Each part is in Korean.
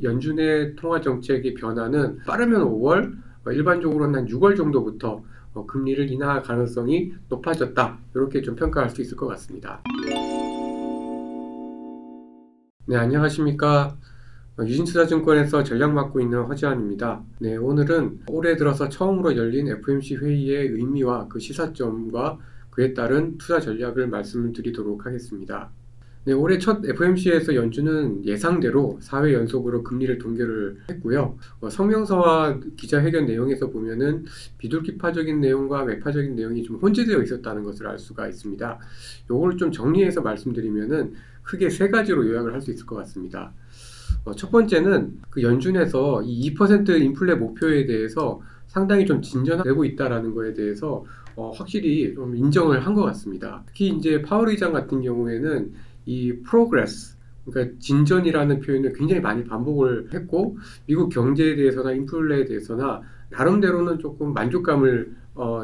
연준의 통화정책의 변화는 빠르면 5월, 일반적으로는 한 6월 정도부터 금리를 인하할 가능성이 높아졌다. 이렇게 좀 평가할 수 있을 것 같습니다. 네, 안녕하십니까. 유진투자증권에서 전략 맡고 있는 허지환입니다. 네, 오늘은 올해 들어서 처음으로 열린 FOMC 회의의 의미와 그 시사점과 그에 따른 투자 전략을 말씀드리도록 하겠습니다. 네, 올해 첫 FOMC에서 연준은 예상대로 4회 연속으로 금리를 동결을 했고요. 성명서와 기자회견 내용에서 보면은 비둘기파적인 내용과 매파적인 내용이 좀 혼재되어 있었다는 것을 알 수가 있습니다. 요걸 좀 정리해서 말씀드리면은 크게 세 가지로 요약을 할 수 있을 것 같습니다. 첫 번째는 그 연준에서 이 2% 인플레 목표에 대해서 상당히 좀 진전되고 있다라는 거에 대해서 확실히 좀 인정을 한 것 같습니다. 특히 이제 파월 의장 같은 경우에는 이 progress, 그러니까 진전이라는 표현을 굉장히 많이 반복을 했고, 미국 경제에 대해서나 인플레에 대해서나 나름대로는 조금 만족감을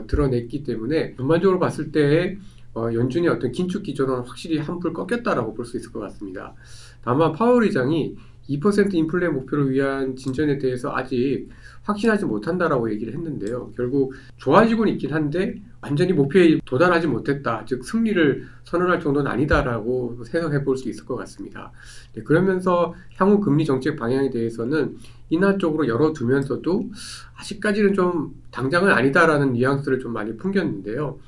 드러냈기 때문에 전반적으로 봤을 때 연준의 어떤 긴축 기조는 확실히 한풀 꺾였다라고 볼 수 있을 것 같습니다. 다만 파월 의장이 2% 인플레 목표를 위한 진전에 대해서 아직 확신하지 못한다라고 얘기를 했는데요. 결국 좋아지고는 있긴 한데 완전히 목표에 도달하지 못했다. 즉 승리를 선언할 정도는 아니다라고 해석해 볼 수 있을 것 같습니다. 네, 그러면서 향후 금리 정책 방향에 대해서는 인하 쪽으로 열어두면서도 아직까지는 좀 당장은 아니다라는 뉘앙스를 좀 많이 풍겼는데요.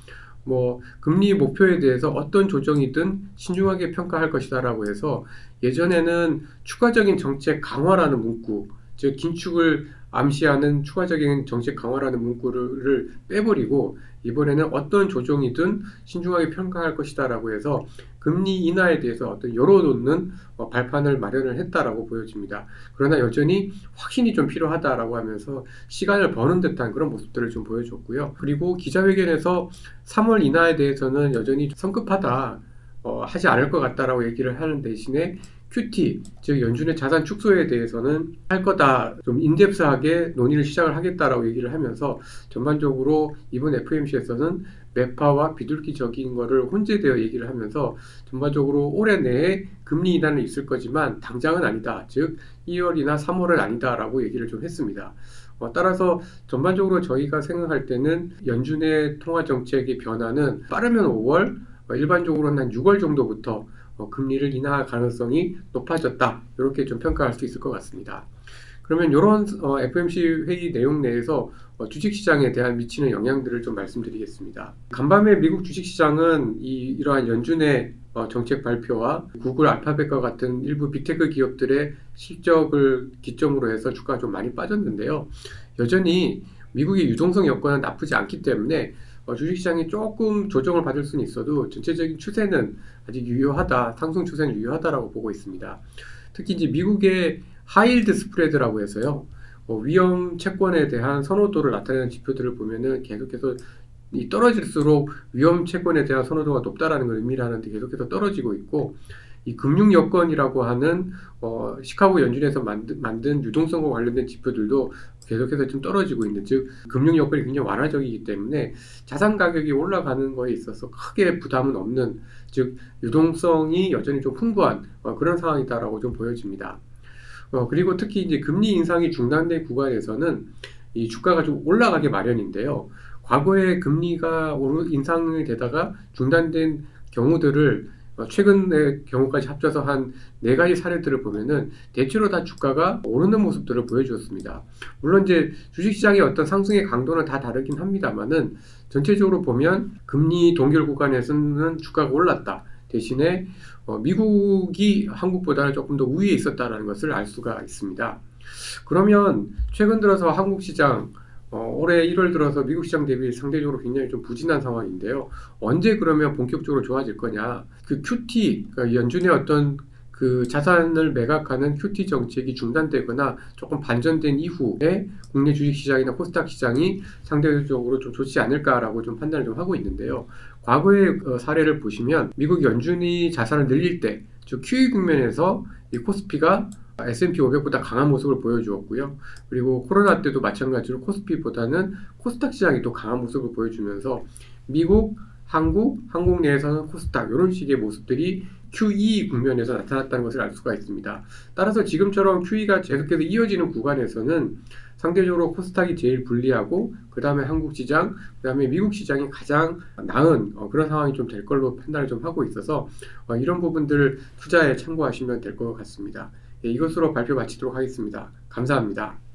금리 목표에 대해서 어떤 조정이든 신중하게 평가할 것이다라고 해서 예전에는 추가적인 정책 강화라는 문구, 즉 긴축을 암시하는 추가적인 정책 강화라는 문구를 빼버리고 이번에는 어떤 조정이든 신중하게 평가할 것이다라고 해서 금리 인하에 대해서 어떤 열어놓는 발판을 마련을 했다라고 보여집니다. 그러나 여전히 확신이 좀 필요하다라고 하면서 시간을 버는 듯한 그런 모습들을 좀 보여줬고요. 그리고 기자회견에서 3월 인하에 대해서는 여전히 성급하다, 하지 않을 것 같다라고 얘기를 하는 대신에 QT, 즉 연준의 자산 축소에 대해서는 할 거다, 좀 인덱스하게 논의를 시작을 하겠다라고 얘기를 하면서 전반적으로 이번 FOMC에서는 매파와 비둘기적인 거를 혼재되어 얘기를 하면서 전반적으로 올해 내에 금리 인하는 있을 거지만 당장은 아니다, 즉 2월이나 3월은 아니다라고 얘기를 좀 했습니다. 따라서 전반적으로 저희가 생각할 때는 연준의 통화 정책의 변화는 빠르면 5월, 일반적으로는 한 6월 정도부터 금리를 인하할 가능성이 높아졌다. 이렇게 좀 평가할 수 있을 것 같습니다. 그러면 이런 FOMC 회의 내용 내에서 주식시장에 대한 미치는 영향들을 좀 말씀드리겠습니다. 간밤에 미국 주식시장은 이러한 연준의 정책 발표와 구글, 알파벳과 같은 일부 빅테크 기업들의 실적을 기점으로 해서 주가가 좀 많이 빠졌는데요. 여전히 미국의 유동성 여건은 나쁘지 않기 때문에 주식시장이 조금 조정을 받을 수는 있어도 전체적인 추세는 아직 유효하다, 상승 추세는 유효하다라고 보고 있습니다. 특히 이제 미국의 하이힐드 스프레드라고 해서요, 위험 채권에 대한 선호도를 나타내는 지표들을 보면은 계속해서 떨어질수록 위험 채권에 대한 선호도가 높다라는 걸 의미를 하는데 계속해서 떨어지고 있고, 이 금융 여건이라고 하는 시카고 연준에서 만든 유동성과 관련된 지표들도 계속해서 좀 떨어지고 있는, 즉 금융 여건이 굉장히 완화적이기 때문에 자산 가격이 올라가는 거에 있어서 크게 부담은 없는, 즉 유동성이 여전히 좀 풍부한 그런 상황이다라고 좀 보여집니다. 그리고 특히 이제 금리 인상이 중단된 구간에서는 이 주가가 좀 올라가게 마련인데요. 과거에 금리가 인상이 되다가 중단된 경우들을 최근의 경우까지 합쳐서 한 4가지 사례들을 보면은 대체로 다 주가가 오르는 모습들을 보여주었습니다. 물론 이제 주식시장의 어떤 상승의 강도는 다 다르긴 합니다만은 전체적으로 보면 금리 동결 구간에서는 주가가 올랐다. 대신에 미국이 한국보다는 조금 더 우위에 있었다는 것을 알 수가 있습니다. 그러면 최근 들어서 한국 시장, 올해 1월 들어서 미국 시장 대비 상대적으로 굉장히 좀 부진한 상황인데요. 언제 그러면 본격적으로 좋아질 거냐? 그 QT, 그러니까 연준의 어떤 그 자산을 매각하는 QT 정책이 중단되거나 조금 반전된 이후에 국내 주식시장이나 코스닥 시장이 상대적으로 좀 좋지 않을까라고 좀 판단을 좀 하고 있는데요. 과거의 사례를 보시면 미국 연준이 자산을 늘릴 때, 즉 QE 국면에서 이 코스피가 S&P 500보다 강한 모습을 보여주었고요. 그리고 코로나 때도 마찬가지로 코스피보다는 코스닥 시장이 또 강한 모습을 보여주면서 미국, 한국 내에서는 코스닥 이런 식의 모습들이 QE 국면에서 나타났다는 것을 알 수가 있습니다. 따라서 지금처럼 QE가 계속해서 이어지는 구간에서는 상대적으로 코스닥이 제일 불리하고 그 다음에 한국 시장, 그 다음에 미국 시장이 가장 나은 그런 상황이 좀 될 걸로 판단을 좀 하고 있어서 이런 부분들을 투자에 참고하시면 될 것 같습니다. 예, 이것으로 발표 마치도록 하겠습니다. 감사합니다.